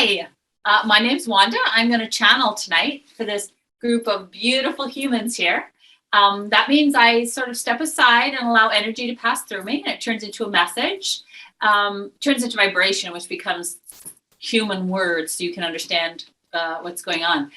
Hi, my name's Wanda. I'm going to channel tonight for this group of beautiful humans here. That means I sort of step aside and allow energy to pass through me, and it turns into a message, turns into vibration, which becomes human words so you can understand what's going on.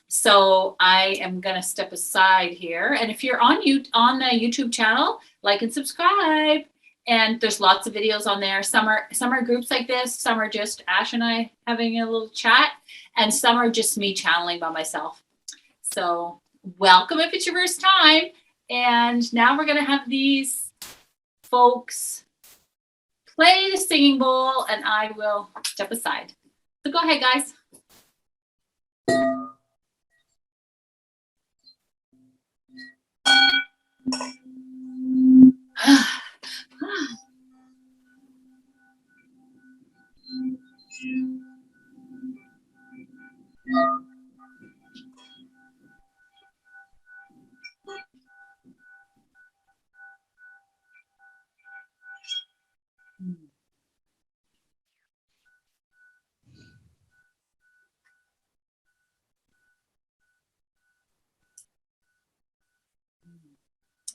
So I am going to step aside here. And if you're on the YouTube channel, like and subscribe. And there's lots of videos on there. Some are groups like this. Some are just Ash and I having a little chat. And some are just me channeling by myself. So welcome if it's your first time. And now we're going to have these folks play the singing bowl, and I will step aside. So go ahead, guys.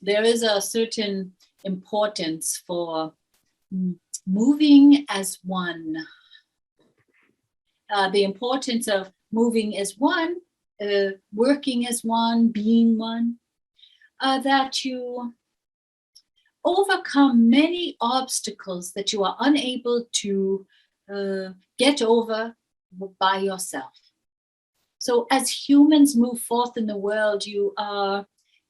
There is a certain importance for moving as one. The importance of moving as one, working as one, being one, that you overcome many obstacles that you are unable to get over by yourself. So as humans move forth in the world, you are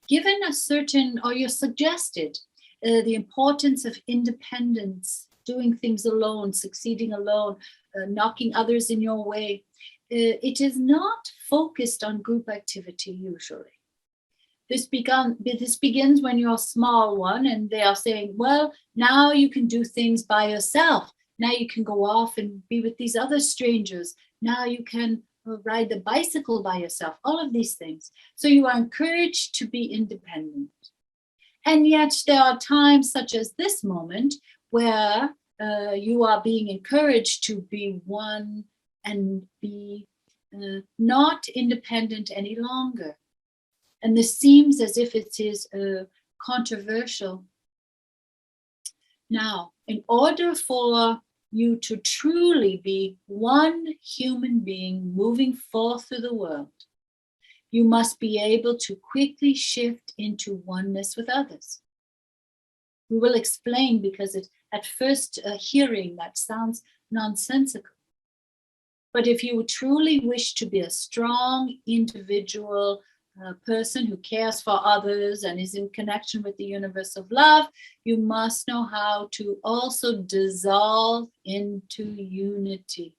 given a certain, or you're suggested, the importance of independence, doing things alone, succeeding alone, knocking others in your way. It is not focused on group activity usually. This begins when you're a small one and they are saying, well, now you can do things by yourself. Now you can go off and be with these other strangers. Now you can ride the bicycle by yourself, all of these things. So you are encouraged to be independent. And yet there are times such as this moment where you are being encouraged to be one and be not independent any longer. And this seems as if it is controversial. Now, in order for you to truly be one human being moving forth through the world, you must be able to quickly shift into oneness with others. We will explain, because at first hearing that sounds nonsensical. But if you truly wish to be a strong individual person who cares for others and is in connection with the universe of love, you must know how to also dissolve into unity.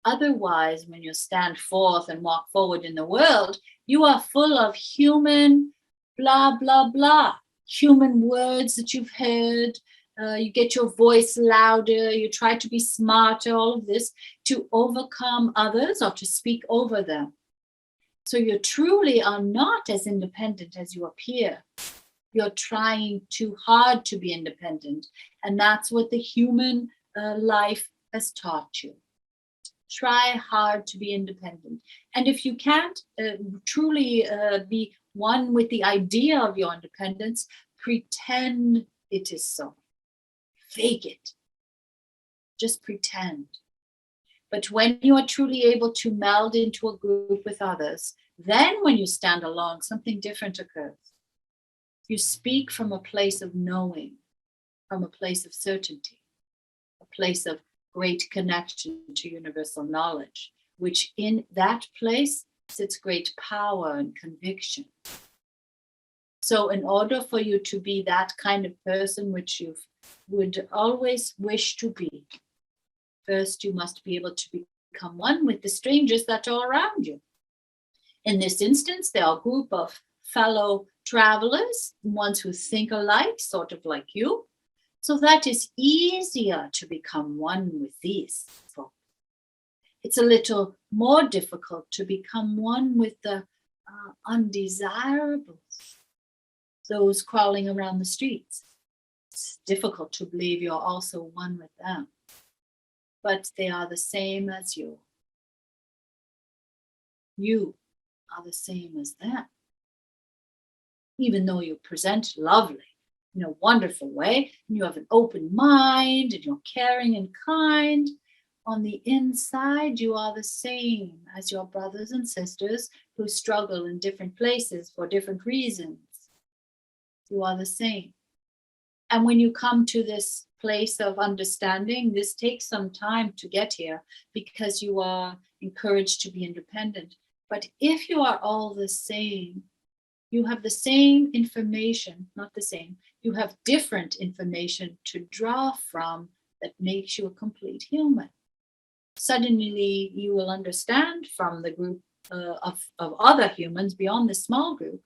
Otherwise, when you stand forth and walk forward in the world, you are full of human blah, blah, blah, human words that you've heard. You get your voice louder, you try to be smarter, all of this to overcome others or to speak over them. So you truly are not as independent as you appear. You're trying too hard to be independent. And that's what the human life has taught you. Try hard to be independent. And if you can't truly be one with the idea of your independence, pretend it is so. Fake it. Just pretend. But when you are truly able to meld into a group with others, then when you stand alone, something different occurs. You speak from a place of knowing, from a place of certainty, a place of great connection to universal knowledge, which in that place sits great power and conviction. So in order for you to be that kind of person which you would always wish to be, first, you must be able to become one with the strangers that are around you. In this instance, there are a group of fellow travelers, ones who think alike, sort of like you. So that is easier to become one with these folks. It's a little more difficult to become one with the undesirables, those crawling around the streets. It's difficult to believe you're also one with them. but they are the same as you. You are the same as them. Even though you present lovely in a wonderful way, and you have an open mind, and you're caring and kind, on the inside, you are the same as your brothers and sisters who struggle in different places for different reasons. You are the same. And when you come to this place of understanding, this takes some time to get here because you are encouraged to be independent. But if you are all the same, you have the same information, not the same, you have different information to draw from that makes you a complete human. Suddenly you will understand from the group of other humans beyond the small group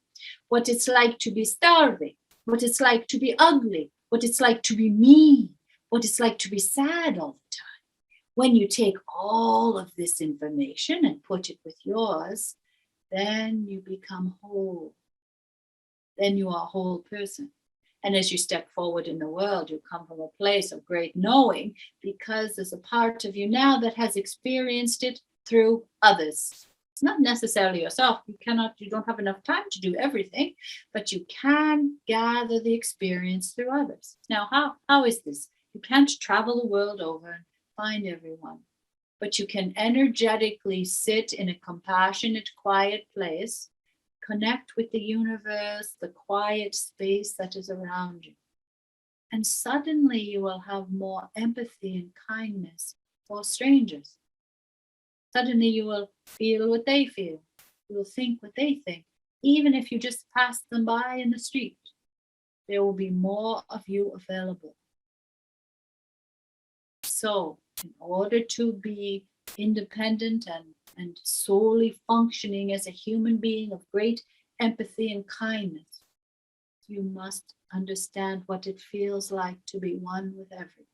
what it's like to be starving, what it's like to be ugly, what it's like to be mean, what it's like to be sad all the time. When you take all of this information and put it with yours, then you become whole. Then you are a whole person. And as you step forward in the world, you come from a place of great knowing because there's a part of you now that has experienced it through others. It's not necessarily yourself. You don't have enough time to do everything, but you can gather the experience through others. Now, how is this? You can't travel the world over and find everyone, but you can energetically sit in a compassionate, quiet place, connect with the universe, the quiet space that is around you. And suddenly you will have more empathy and kindness for strangers. Suddenly you will feel what they feel. You will think what they think. Even if you just pass them by in the street, there will be more of you available. So, in order to be independent and solely functioning as a human being of great empathy and kindness, you must understand what it feels like to be one with everyone.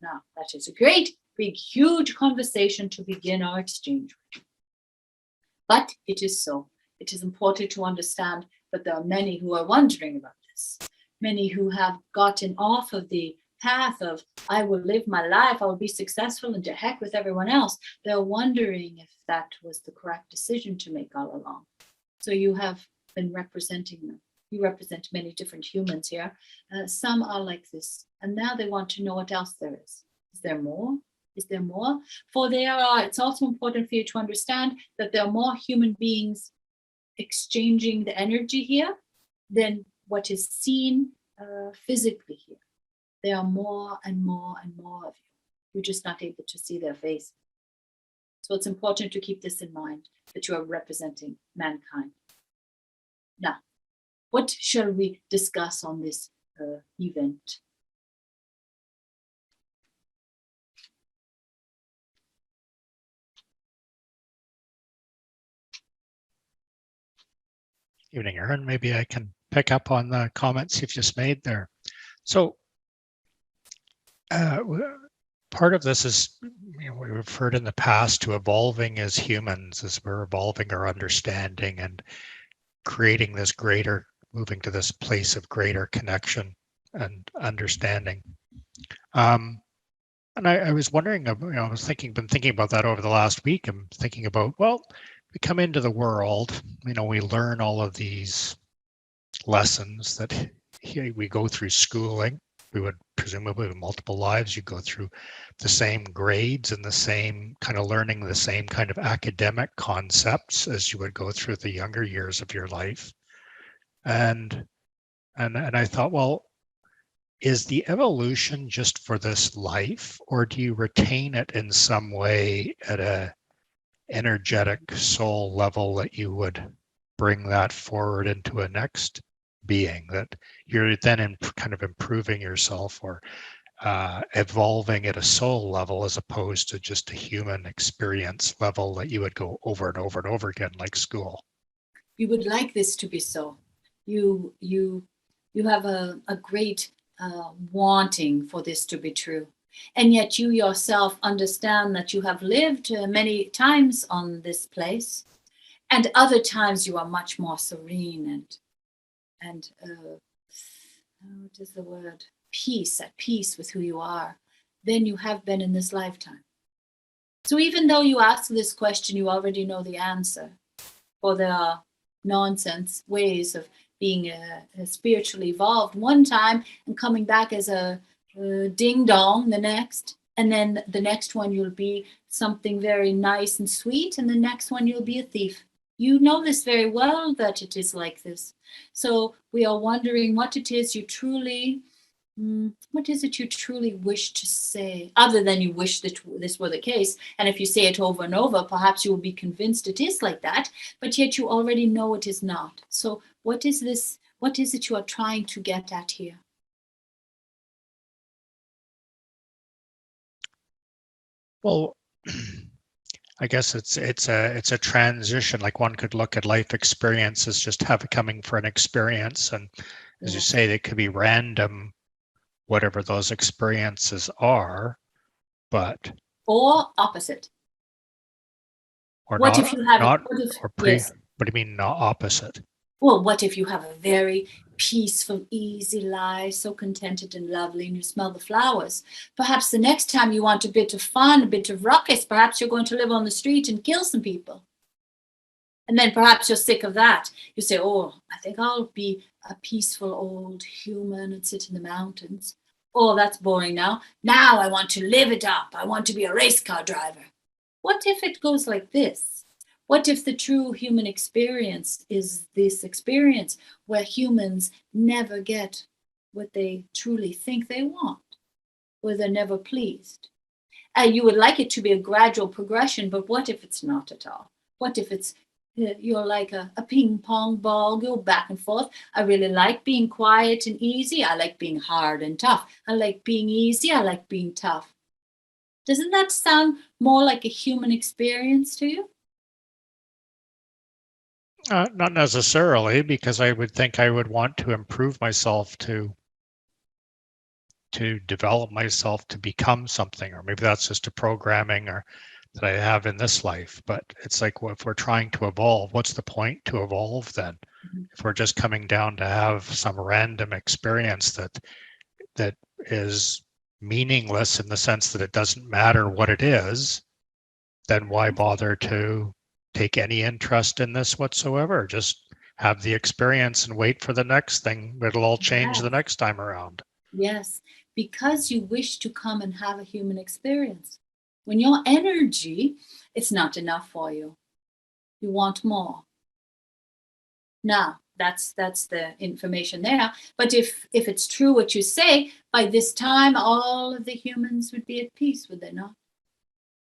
Now, that is a great, big, huge conversation to begin our exchange with. But it is so. It is important to understand that there are many who are wondering about this. Many who have gotten off of the path of, I will live my life, I will be successful, and to heck with everyone else. They're wondering if that was the correct decision to make all along. So you have been representing them. You represent many different humans here. Some are like this. And now they want to know what else there is. Is there more? Is there more? For it's also important for you to understand that there are more human beings exchanging the energy here than what is seen physically here. There are more and more and more of you. You're just not able to see their face. So it's important to keep this in mind, that you are representing mankind. Now, what shall we discuss on this event? Evening, Aaron. Maybe I can pick up on the comments you've just made there. So part of this is, we referred in the past to evolving as humans, as we're evolving our understanding and creating this greater, moving to this place of greater connection and understanding. And I was wondering, been thinking about that over the last week. I'm thinking about, well, we come into the world, we learn all of these lessons that we go through schooling. We would presumably, with multiple lives, you go through the same grades and the same kind of learning, the same kind of academic concepts as you would go through the younger years of your life. And I thought, well, is the evolution just for this life, or do you retain it in some way at a energetic soul level that you would bring that forward into a next being, that you're then kind of improving yourself or evolving at a soul level as opposed to just a human experience level that you would go over and over and over again like school? You would like this to be so. You have a great wanting for this to be true. And yet you yourself understand that you have lived many times on this place, and other times you are much more serene and what is the word? Peace, at peace with who you are. than you have been in this lifetime. So even though you ask this question, you already know the answer. Or there are nonsense ways of being spiritually evolved one time and coming back as a ding dong the next. And then the next one you'll be something very nice and sweet. And the next one you'll be a thief. You know this very well that it is like this. So we are wondering what it is you truly what is it you truly wish to say, other than you wish that this were the case? And if you say it over and over, perhaps you will be convinced it is like that, but yet you already know it is not. So what is this? What is it you are trying to get at here? Well, I guess it's a transition. Like one could look at life experience as just coming for an experience, and as you Yes. say, they could be random, whatever those experiences are, but Or opposite. or What if not you have, not what if, or yes, what do you mean not opposite? well, what if you have a very peaceful, easy life, so contented and lovely, and you smell the flowers? Perhaps the next time you want a bit of fun, a bit of ruckus, perhaps you're going to live on the street and kill some people. And then perhaps you're sick of that. You say, oh, I think I'll be a peaceful old human and sit in the mountains. Oh, that's boring now. Now I want to live it up. I want to be a race car driver. What if it goes like this? What if the true human experience is this experience where humans never get what they truly think they want, where they're never pleased? You would like it to be a gradual progression, but what if it's not at all? What if it's you're like a ping pong ball, go back and forth. I really like being quiet and easy. I like being hard and tough. I like being easy. I like being tough. Doesn't that sound more like a human experience to you? Not necessarily, because I would think I would want to improve myself to develop myself to become something, or maybe that's just a programming or that I have in this life. But it's like, well, if we're trying to evolve, what's the point to evolve then? Mhm. If we're just coming down to have some random experience that is meaningless in the sense that it doesn't matter what it is, then why bother to take any interest in this whatsoever? Just have the experience and wait for the next thing. It'll all change the Yes, next time around. yes, because you wish to come and have a human experience. When your energy, it's not enough for you. You want more. Now, that's the information there. But if it's true what you say, by this time all of the humans would be at peace, would they not?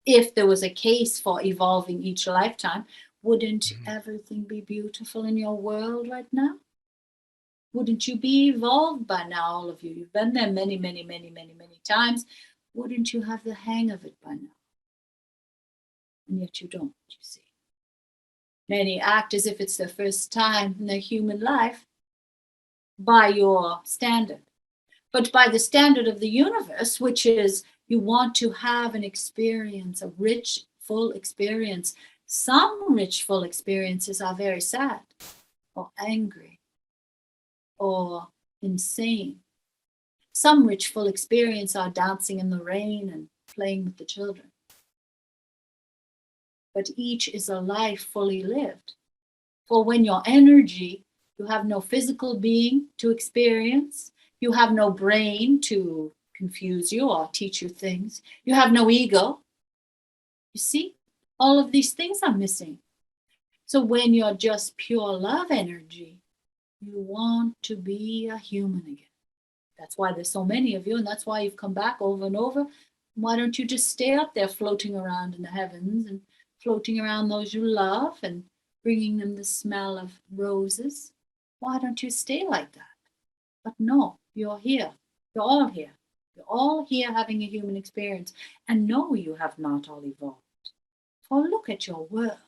If there was a case for evolving each lifetime, wouldn't Mhm. everything be beautiful in your world right now? Wouldn't you be evolved by now, all of you? You've been there many, many, many, many, many times. Wouldn't you have the hang of it by now? And yet you don't, you see. Many act as if it's their first time in their human life by your standard. But by the standard of the universe, which is you want to have an experience, a rich, full experience. Some rich, full experiences are very sad or angry or insane. Some rich, full experience are dancing in the rain and playing with the children. But each is a life fully lived. For when your energy, you have no physical being to experience, you have no brain to confuse you or teach you things, you have no ego. You see, all of these things are missing. So when you're just pure love energy, you want to be a human again. That's why there's so many of you, and that's why you've come back over and over. Why don't you just stay up there floating around in the heavens and floating around those you love and bringing them the smell of roses? Why don't you stay like that? But no, you're here. You're all here. You're all here having a human experience. And no, you have not all evolved. For look at your world.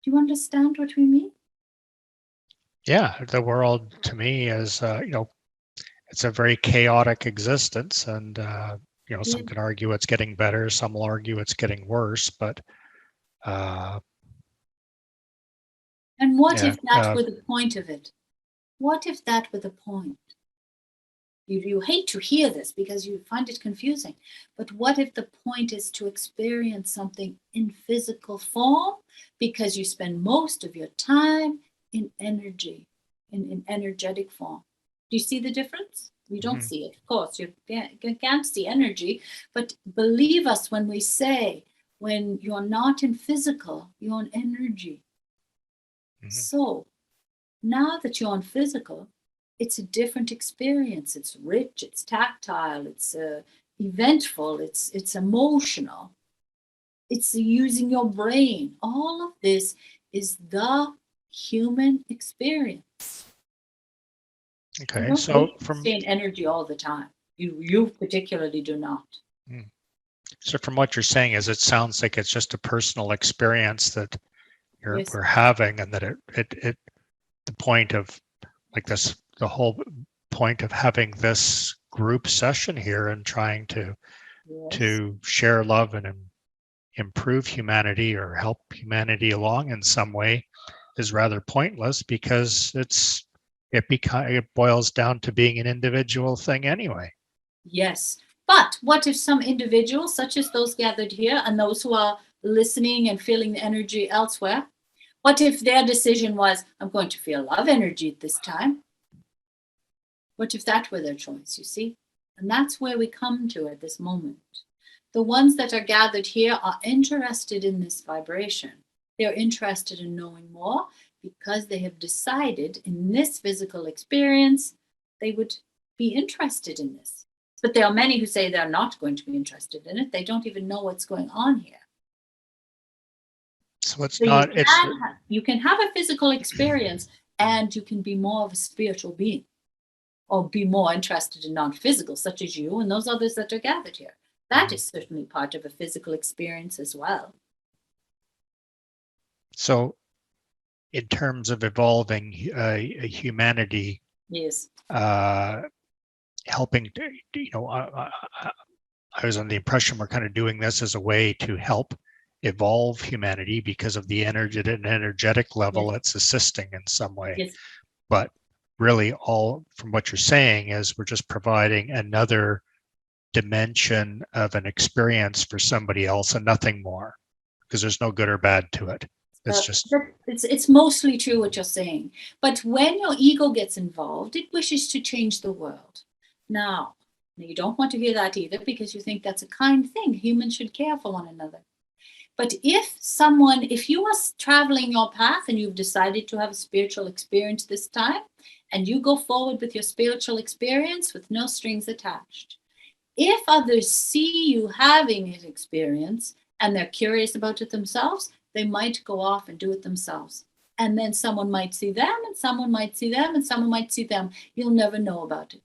Do you understand what we mean? Yeah, the world to me is, it's a very chaotic existence, and Yeah. some can argue it's getting better, some will argue it's getting worse, but uh, And what yeah, if that were the point of it? What if that were the point? You hate to hear this because you find it confusing. But what if the point is to experience something in physical form because you spend most of your time in energy, in energetic form? Do you see the difference? You don't Mhm. see it, of course. You can't see energy. But believe us when we say, when you're not in physical, you're in energy. Mhm. So now that you're on physical, it's a different experience. It's rich, it's tactile, it's eventful, it's emotional, it's using your brain. All of this is the human experience. You Okay. don't So need to from stay in energy all the time. You particularly do not. mm. So from what you're saying is it sounds like it's just a personal experience that Yes. we're having, and that it the point of like this, the whole point of having this group session here and trying Yes. to share love and improve humanity or help humanity along in some way is rather pointless, because it boils down to being an individual thing anyway. Yes. But what if some individuals, such as those gathered here and those who are listening and feeling the energy elsewhere, what if their decision was, I'm going to feel love energy at this time? What if that were their choice, you see? And that's where we come to at this moment. The ones that are gathered here are interested in this vibration. They're interested in knowing more because they have decided in this physical experience they would be interested in this. But there are many who say they're not going to be interested in it. They don't even know what's going on here. So it's So not, it's you can have a physical experience and you can be more of a spiritual being or be more interested in non-physical, such as you and those others that are gathered here. That Mhm. is certainly part of a physical experience as well. So in terms of evolving humanity, Yes. uh, helping to, I was under the impression we're kind of doing this as a way to help evolve humanity because of the energy at an energetic Yes. level it's assisting in some way. Yes. But really, all from what you're saying is we're just providing another dimension of an experience for somebody else and nothing more, because there's no good or bad to it. It's just It's mostly true what you're saying. But when your ego gets involved, it wishes to change the world. Now, you don't want to hear that either because you think that's a kind thing. Humans should care for one another. But if you are traveling your path and you've decided to have a spiritual experience this time, and you go forward with your spiritual experience with no strings attached, if others see you having an experience and they're curious about it themselves, they might go off and do it themselves. And then someone might see them, and someone might see them, and someone might see them. You'll never know about it.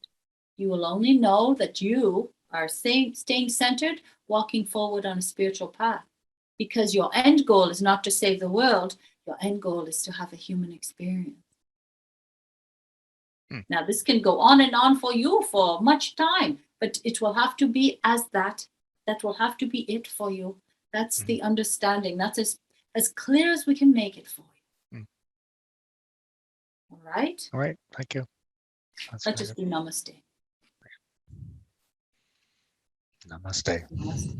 You will only know that you are staying centered, walking forward on a spiritual path. Because your end goal is not to save the world, your end goal is to have a human experience. hmm, Now, this can go on and on for you for much time, but it will have to be as that. That will have to be it for you. That's mhm, the understanding. That's as clear as we can make it for you. mhm. All right? All right, thank you. That's Let's very just good. do namaste. Namaste. Namaste.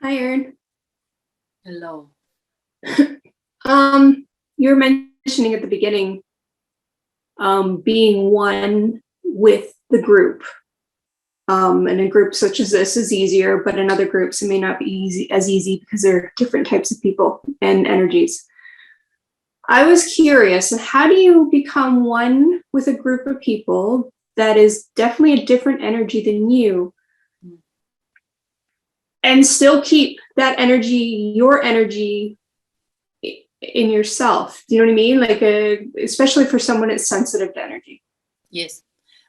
Hi, Erin. Hello. You were mentioning at the beginning being one with the group. And in groups such as this is easier, but in other groups it may not be as easy because there are different types of people and energies. I was curious, how do you become one with a group of people that is definitely a different energy than you, and still keep that energy, your energy, in yourself. Do you know what I mean? Like, especially for someone that's sensitive to energy. Yes.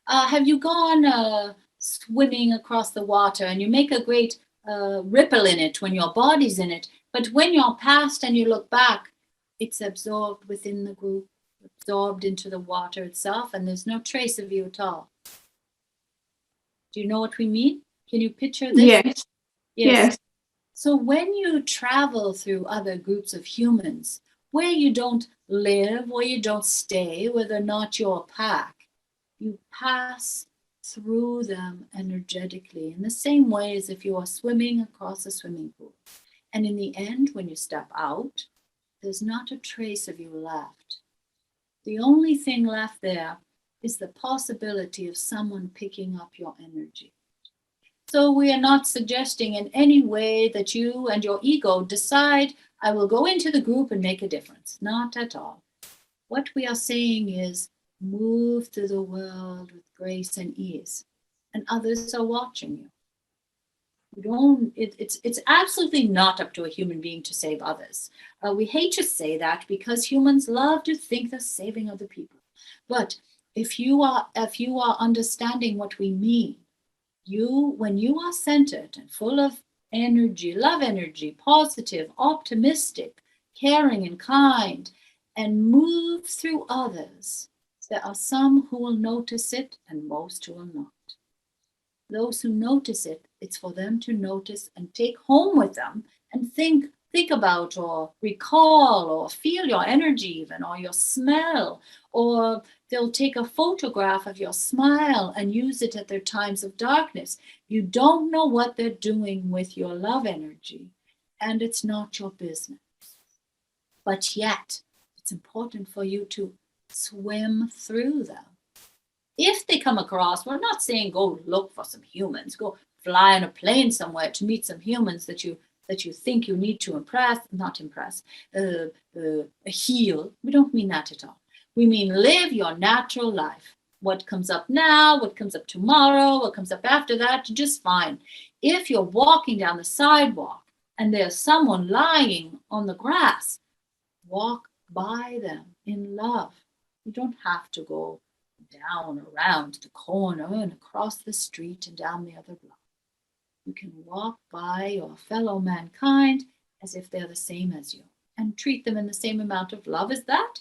Have you gone swimming across the water and you make a great ripple in it when your body's in it, but when you're past and you look back, it's absorbed within the group, absorbed into the water itself, and there's no trace of you at all. Do you know what we mean? Can you picture this? Yes. Yes. So when you travel through other groups of humans, where you don't live, where you don't stay, where they're not your pack, you pass through them energetically in the same way as if you are swimming across a swimming pool. And in the end, when you step out, there's not a trace of you left. The only thing left there is the possibility of someone picking up your energy. So we are not suggesting in any way that you and your ego decide, I will go into the group and make a difference. Not at all. What we are saying is move through the world with grace and ease, and others are watching you. It's absolutely not up to a human being to save others. We hate to say that because humans love to think they're saving other people. But if you are understanding what we mean, when you are centered and full of energy, love energy, positive, optimistic, caring and kind, and move through others, there are some who will notice it and most who will not. Those who notice it, it's for them to notice and take home with them and think about or recall or feel your energy even, or your smell, or they'll take a photograph of your smile and use it at their times of darkness. You don't know what they're doing with your love energy, and it's not your business. But yet, it's important for you to swim through them. If they come across, we're not saying go look for some humans, go fly on a plane somewhere to meet some humans that you think you need to heal. We don't mean that at all. We mean live your natural life. What comes up now, what comes up tomorrow, what comes up after that, just fine. If you're walking down the sidewalk and there's someone lying on the grass, walk by them in love. You don't have to go down around the corner and across the street and down the other block. You can walk by your fellow mankind as if they're the same as you and treat them in the same amount of love as that.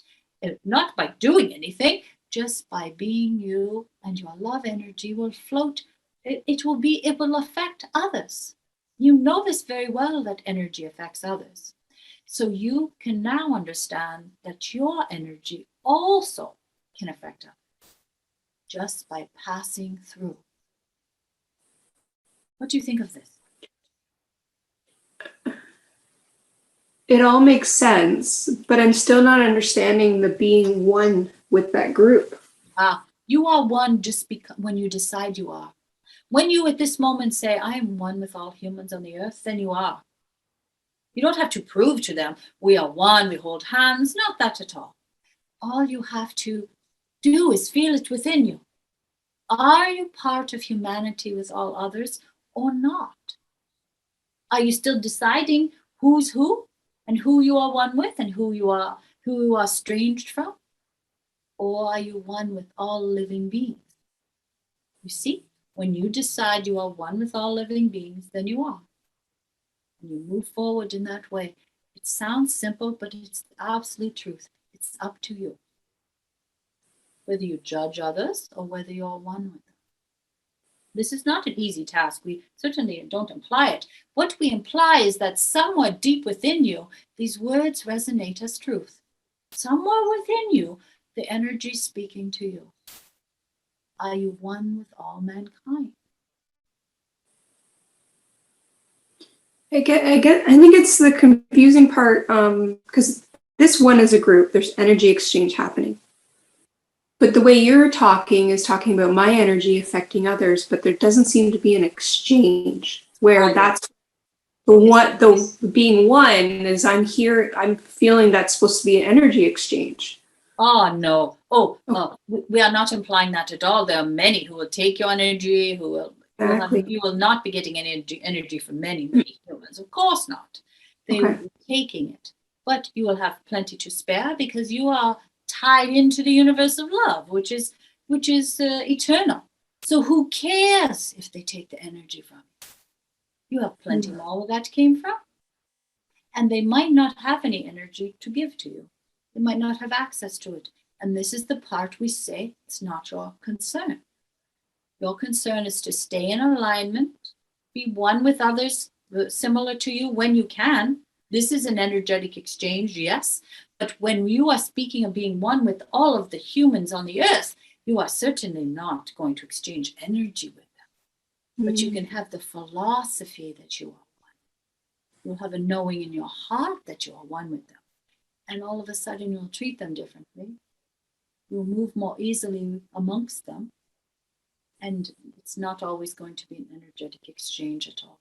Not by doing anything, just by being you, and your love energy will float. It will affect others. You know this very well, that energy affects others. So you can now understand that your energy also can affect others just by passing through. What do you think of this? It all makes sense, but I'm still not understanding the being one with that group. You are one just when you decide you are. When you at this moment say, I am one with all humans on the earth, then you are. You don't have to prove to them, we are one, we hold hands, not that at all. All you have to do is feel it within you. Are you part of humanity with all others or not? Are you still deciding who's who and who you are one with and who you are estranged from? Or are you one with all living beings? You see, when you decide you are one with all living beings, then you are. And you move forward in that way. It sounds simple, but it's the absolute truth. It's up to you. Whether you judge others or whether you're one with them. This is not an easy task. We certainly don't imply it. What we imply is that somewhere deep within you, these words resonate as truth. Somewhere within you, the energy is speaking to you. Are you one with all mankind? I think it's the confusing part, because this one is a group. There's energy exchange happening. But the way you're talking is talking about my energy affecting others, but there doesn't seem to be an exchange where that's the being one is I'm here, I'm feeling that's supposed to be an energy exchange. Oh, no. We are not implying that at all. There are many who will take your energy, who will Exactly. You will not be getting any energy from many humans. Of course not. They will be taking it. But you will have plenty to spare because you are tied into the universe of love, which is eternal. So who cares if they take the energy from you? You have plenty more where that came from. And they might not have any energy to give to you. They might not have access to it. And this is the part we say it's not your concern. Your concern is to stay in alignment, be one with others similar to you when you can. This is an energetic exchange, yes. But when you are speaking of being one with all of the humans on the earth, you are certainly not going to exchange energy with them. But you can have the philosophy that you are one. You'll have a knowing in your heart that you are one with them. And all of a sudden you'll treat them differently. You'll move more easily amongst them. And it's not always going to be an energetic exchange at all.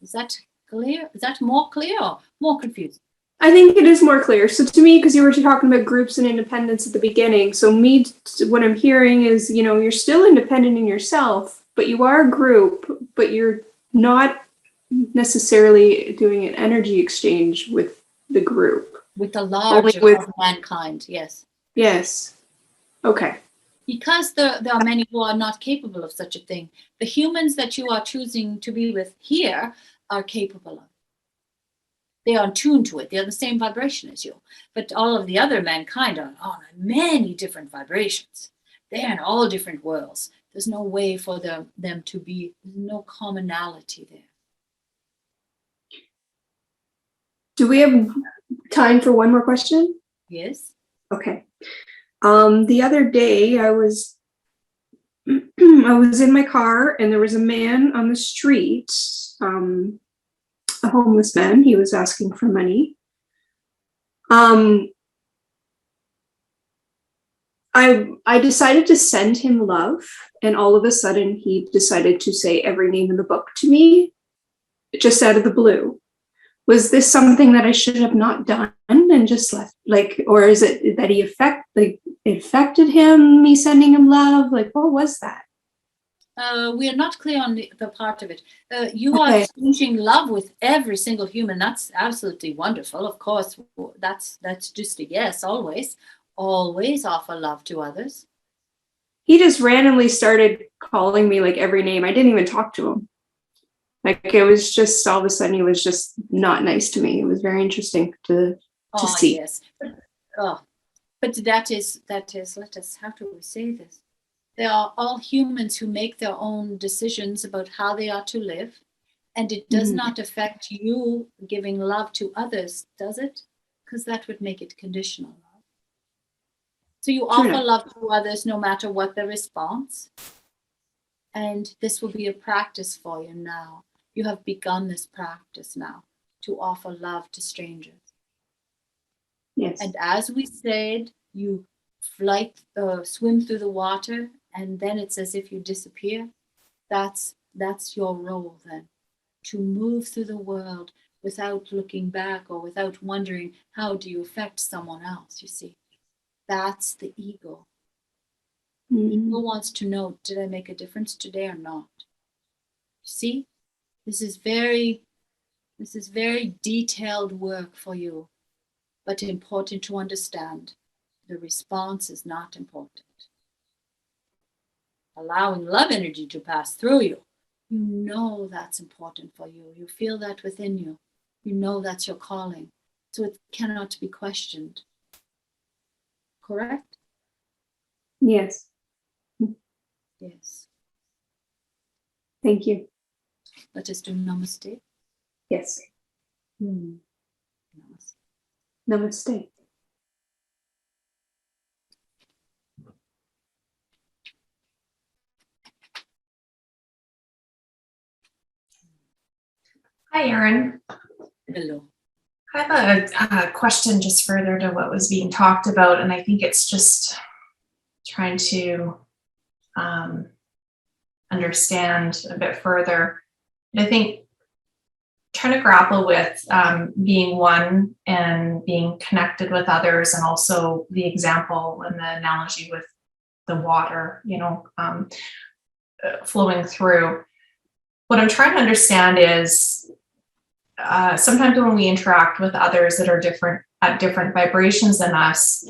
Is that clear? Is that more clear or more confusing? I think it is more clear. So to me, because you were talking about groups and independence at the beginning, so what I'm hearing is, you're still independent in yourself, but you are a group, but you're not necessarily doing an energy exchange with the group. With the larger of mankind, yes. Yes. Okay. Because there are many who are not capable of such a thing. The humans that you are choosing to be with here are capable of it. They are attuned to it. They are the same vibration as you. But all of the other mankind are on many different vibrations. They're in all different worlds. There's no way for them to be, no commonality there. Do we have time for one more question? Yes. Okay. The other day I was in my car and there was a man on the street, a homeless man. He was asking for money. I decided to send him love, and all of a sudden he decided to say every name in the book to me, just out of the blue. Was this something that I should have not done and just left, or is it that it affected him, me sending him love? What was that? We are not clear on the part of it. You are exchanging love with every single human. That's absolutely wonderful. Of course, that's just a yes, always. Always offer love to others. He just randomly started calling me every name. I didn't even talk to him. It was just all of a sudden he was just not nice to me. It was very interesting to see. Yes. But that is, how do we say this? They are all humans who make their own decisions about how they are to live. And it does not affect you giving love to others, does it? Because that would make it conditional love. So you offer love to others no matter what the response. And this will be a practice for you now. You have begun this practice now to offer love to strangers. Yes. And as we said, you swim through the water, and then it's as if you disappear. That's your role then, to move through the world without looking back or without wondering how do you affect someone else, you see. That's the ego. The ego wants to know, did I make a difference today or not? See, this is very detailed work for you, but important to understand. The response is not important. Allowing love energy to pass through you, you know that's important for you. You feel that within you. You know that's your calling. So it cannot be questioned. Correct? Yes. Yes. Thank you. Let us do namaste. Yes. Namaste. Namaste. Hi, Erin. Hello. I have a question just further to what was being talked about, and I think it's just trying to understand a bit further. I think trying to grapple with being one and being connected with others, and also the example and the analogy with the water, flowing through. What I'm trying to understand is sometimes when we interact with others that are different at different vibrations than us,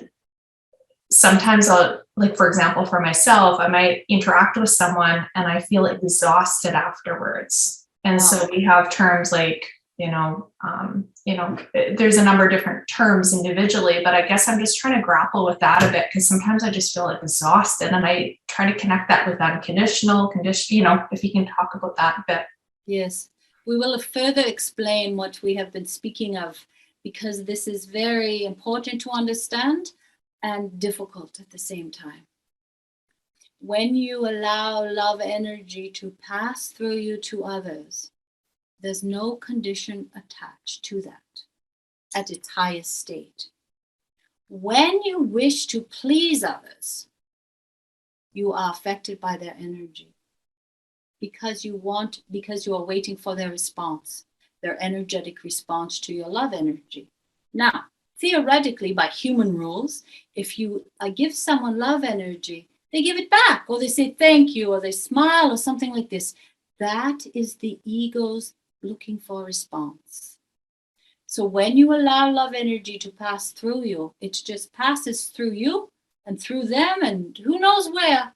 sometimes I'll, like, for example, for myself, I might interact with someone and I feel exhausted afterwards. And so we have terms like, there's a number of different terms individually, but I guess I'm just trying to grapple with that a bit, because sometimes I just feel exhausted, and I try to connect that with unconditional condition, if you can talk about that a bit. Yes, we will further explain what we have been speaking of, because this is very important to understand and difficult at the same time. When you allow love energy to pass through you to others, there's no condition attached to that at its highest state. When you wish to please others, you are affected by their energy because you are waiting for their response, their energetic response to your love energy. Now, theoretically, by human rules, if you give someone love energy, they give it back, or they say thank you, or they smile, or something like this. That is the ego's looking for a response. So when you allow love energy to pass through you, it just passes through you and through them, and who knows where.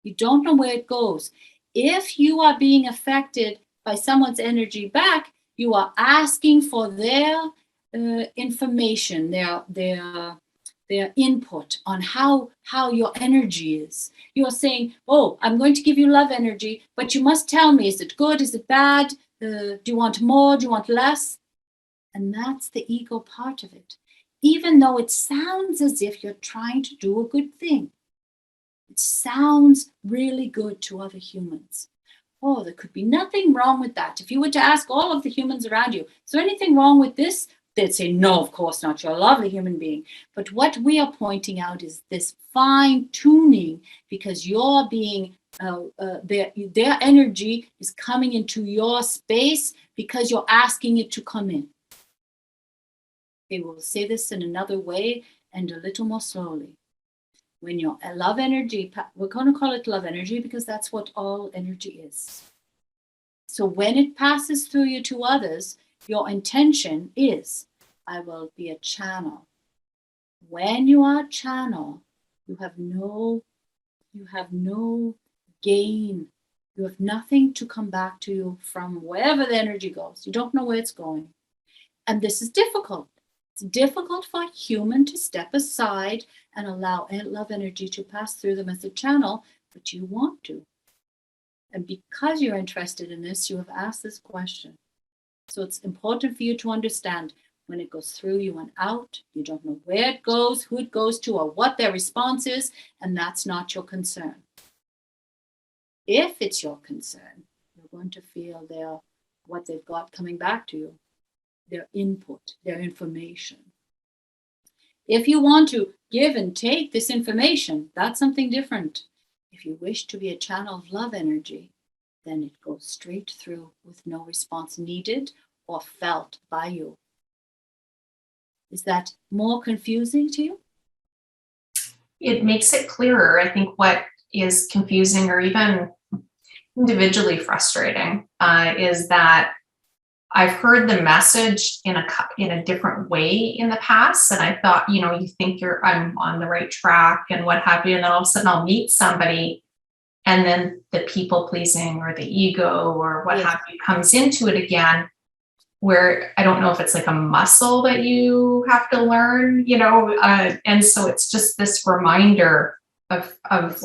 You don't know where it goes. If you are being affected by someone's energy back, you are asking for their information, their input on how your energy is. You are saying, oh, I'm going to give you love energy, but you must tell me, is it good? Is it bad? Do you want more? Do you want less? And that's the ego part of it. Even though it sounds as if you're trying to do a good thing, it sounds really good to other humans. Oh, there could be nothing wrong with that. If you were to ask all of the humans around you, is there anything wrong with this? They'd say, no, of course not. You're a lovely human being. But what we are pointing out is this fine tuning, because you're being, their energy is coming into your space because you're asking it to come in. Okay, we'll say this in another way and a little more slowly. When your love energy, we're going to call it love energy because that's what all energy is. So when it passes through you to others, your intention is, I will be a channel. When you are a channel, you have no gain. You have nothing to come back to you from wherever the energy goes. You don't know where it's going. And this is difficult. It's difficult for a human to step aside and allow love energy to pass through them as a channel, but you want to. And because you're interested in this, you have asked this question. So it's important for you to understand when it goes through you and out, you don't know where it goes, who it goes to, or what their response is, and that's not your concern. If it's your concern, you're going to feel what they've got coming back to you, their input, their information. If you want to give and take this information, that's something different. If you wish to be a channel of love energy, then it goes straight through with no response needed or felt by you. Is that more confusing to you? It makes it clearer. I think what is confusing or even individually frustrating is that I've heard the message in a different way in the past, and I thought, you think I'm on the right track and what have you, and then all of a sudden I'll meet somebody, and then the people pleasing or the ego or what have you comes into it again, where I don't know if it's like a muscle that you have to learn, and so it's just this reminder of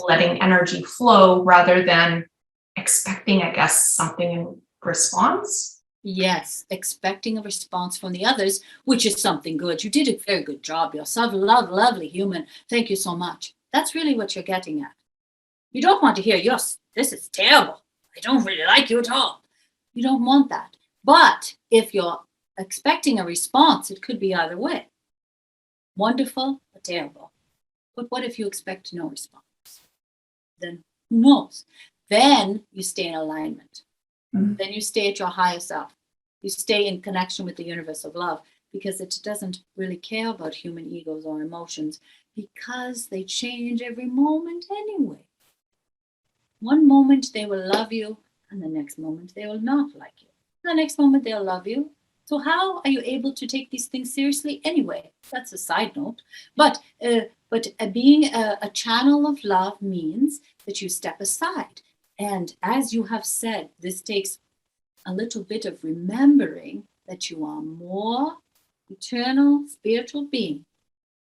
letting energy flow rather than expecting, I guess, something in response. Yes, expecting a response from the others, which is something good. You did a very good job. You're so lovely human. Thank you so much. That's really what you're getting at. You don't want to hear, yes, this is terrible. I don't really like you at all. You don't want that. But if you're expecting a response, it could be either way. Wonderful or terrible. But what if you expect no response? Then who knows? Then you stay in alignment. Then you stay at your higher self. You stay in connection with the universe of love, because it doesn't really care about human egos or emotions, because they change every moment anyway. One moment they will love you, and the next moment they will not like you. The next moment they'll love you. So how are you able to take these things seriously anyway? That's a side note. But being a channel of love means that you step aside. And as you have said, this takes a little bit of remembering that you are more eternal spiritual being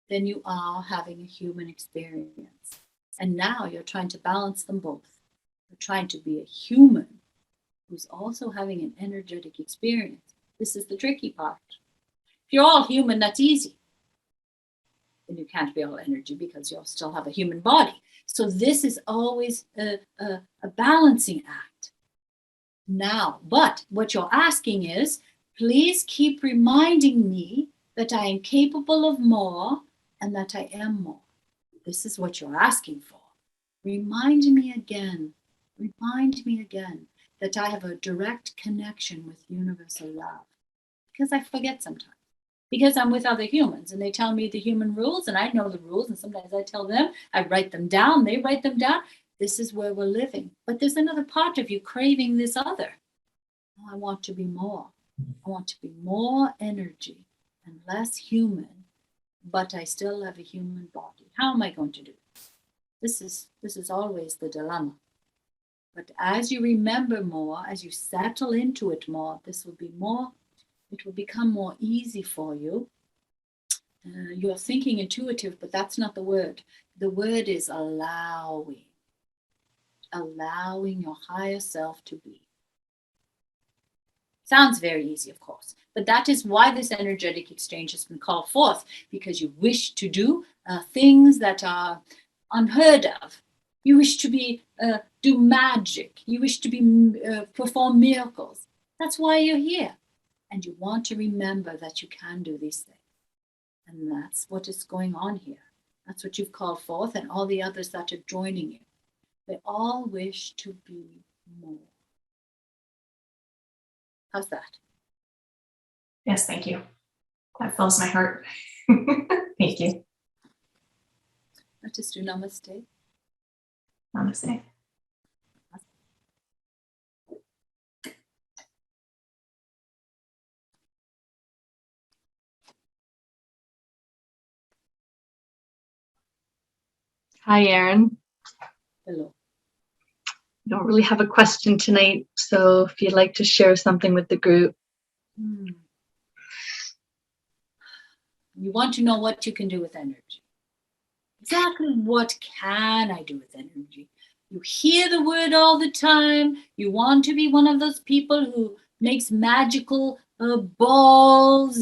than you are having a human experience. And now you're trying to balance them both. You're trying to be a human who's also having an energetic experience. This is the tricky part. If you're all human, that's easy. And you can't be all energy because you'll still have a human body. So this is always a balancing act. Now, but what you're asking is, please keep reminding me that I am capable of more and that I am more. This is what you're asking for. Remind me again that I have a direct connection with universal love. Because I forget sometimes. Because I'm with other humans and they tell me the human rules and I know the rules and sometimes I tell them, I write them down, they write them down. This is where we're living. But there's another part of you craving this other. Oh, I want to be more. I want to be more energy and less human, but I still have a human body. How am I going to do this? This is always the dilemma. But as you remember more, as you settle into it more, this will be more, it will become more easy for you. You're thinking intuitive, but that's not the word. The word is allowing. Allowing your higher self to be. Sounds very easy, of course, but that is why this energetic exchange has been called forth, because you wish to do things that are unheard of. You wish to do magic. You wish to perform miracles. That's why you're here. And you want to remember that you can do these things. And that's what is going on here. That's what you've called forth, and all the others that are joining you. They all wish to be more. How's that? Yes, thank you. That fills my heart. Thank you. Let us do namaste. Namaste. Hi, Erin. Hello. I don't really have a question tonight, so if you'd like to share something with the group. You want to know what you can do with energy. Exactly what can I do with energy? You hear the word all the time. You want to be one of those people who makes magical balls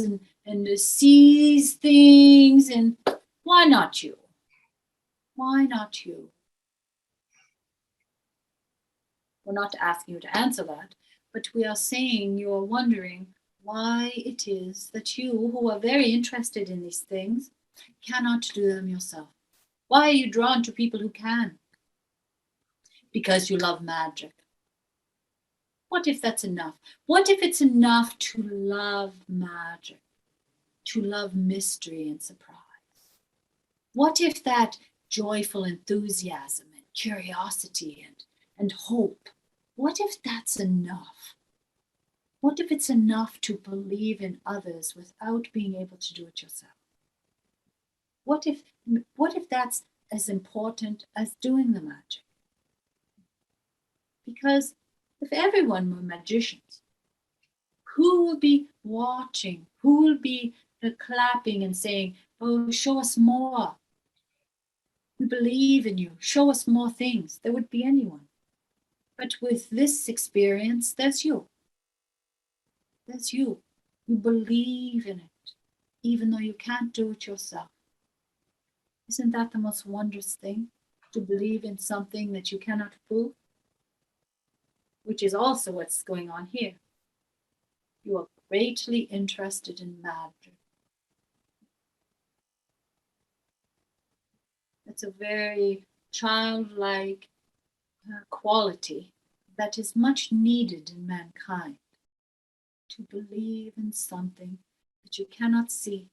and sees things. And why not you? Why not you? We're not asking you to answer that, but we are saying you are wondering why it is that you, who are very interested in these things, cannot do them yourself. Why are you drawn to people who can? Because you love magic. What if that's enough? What if it's enough to love magic, to love mystery and surprise? What if that joyful enthusiasm and curiosity and hope, what if that's enough? What if it's enough to believe in others without being able to do it yourself? What if that's as important as doing the magic? Because if everyone were magicians, who will be watching? Who will be clapping and saying, oh, show us more. We believe in you. Show us more things. There would be anyone. But with this experience, there's you. There's you. You believe in it, even though you can't do it yourself. Isn't that the most wondrous thing? To believe in something that you cannot prove? Which is also what's going on here. You are greatly interested in magic. It's a very childlike quality that is much needed in mankind. To believe in something that you cannot see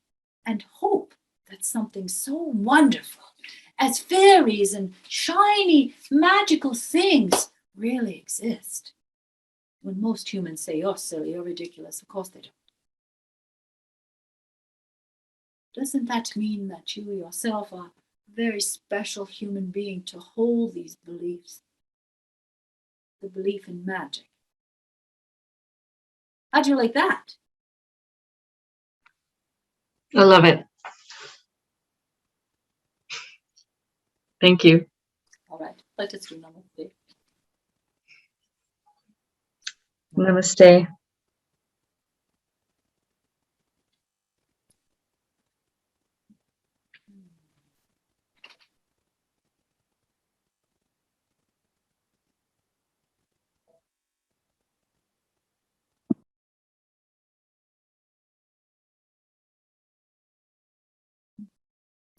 and hope that something so wonderful as fairies and shiny, magical things really exist. When most humans say you're silly or ridiculous, of course they don't. Doesn't that mean that you yourself are a very special human being to hold these beliefs? The belief in magic. How'd you like that? I love it. Thank you. All right, let us do namaste. Namaste.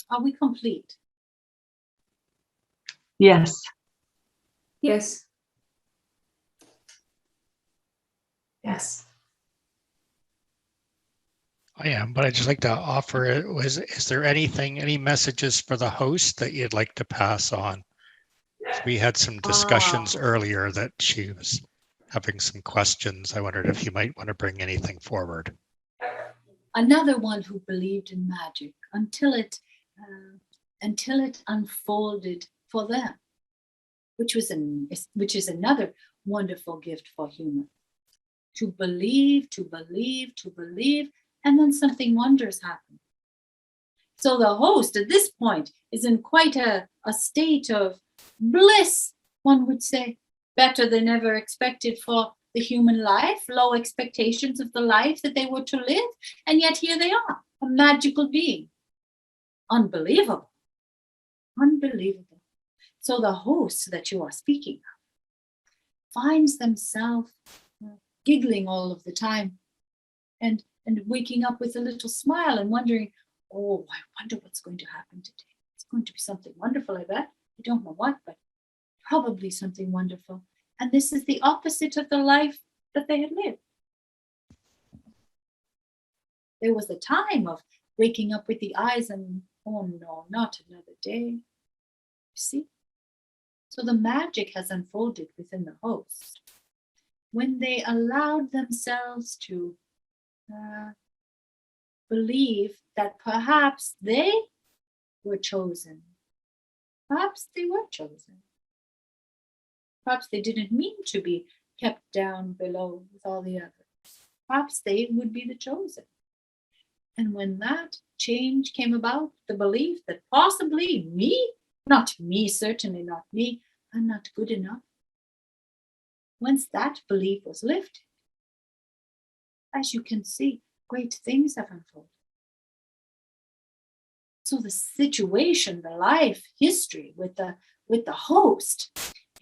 Are we complete? Yes. Yes. Yes. I am, but I'd just like to offer it was, is there anything, any messages for the host that you'd like to pass on? So we had some discussions earlier that she was having some questions. I wondered if you might want to bring anything forward. Another one who believed in magic until it unfolded for them, which is another wonderful gift for humans. To believe, and then something wondrous happen. So the host at this point is in quite a state of bliss, one would say, better than ever expected for the human life, low expectations of the life that they were to live, and yet here they are, a magical being. Unbelievable. Unbelievable. So the host that you are speaking of finds themselves giggling all of the time and waking up with a little smile and wondering, oh, I wonder what's going to happen today. It's going to be something wonderful, I bet. I don't know what, but probably something wonderful. And this is the opposite of the life that they had lived. There was a time of waking up with the eyes and, oh no, not another day. You see? So the magic has unfolded within the host when they allowed themselves to believe that perhaps they were chosen. Perhaps they were chosen. Perhaps they didn't mean to be kept down below with all the others. Perhaps they would be the chosen. And when that change came about, the belief that possibly me, not me, certainly not me, I'm not good enough. Once that belief was lifted, as you can see, great things have unfolded. So the situation, the life history with the host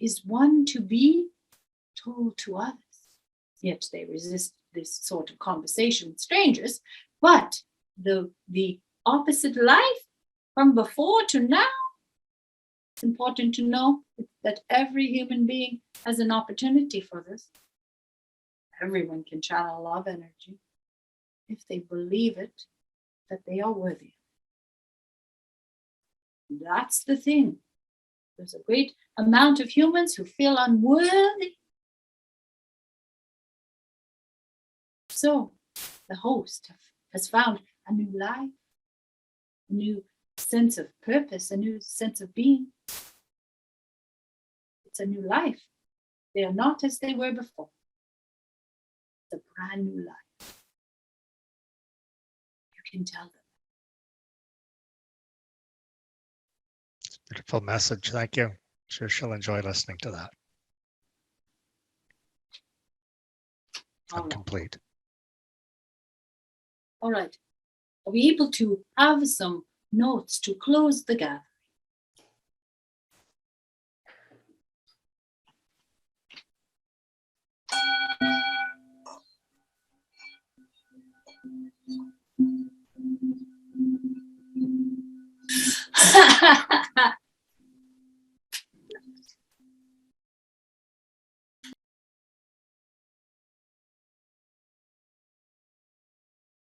is one to be told to others. Yet they resist this sort of conversation with strangers. But the opposite life from before to now, it's important to know that every human being has an opportunity for this. Everyone can channel love energy if they believe it, that they are worthy. That's the thing. There's a great amount of humans who feel unworthy. So the host has found a new life, a new sense of purpose, a new sense of being. It's a new life. They are not as they were before. It's a brand new life. You can tell them. Beautiful message. Thank you. Sure she'll enjoy listening to that. I'm complete. All right. Are we able to have some notes to close the gathering?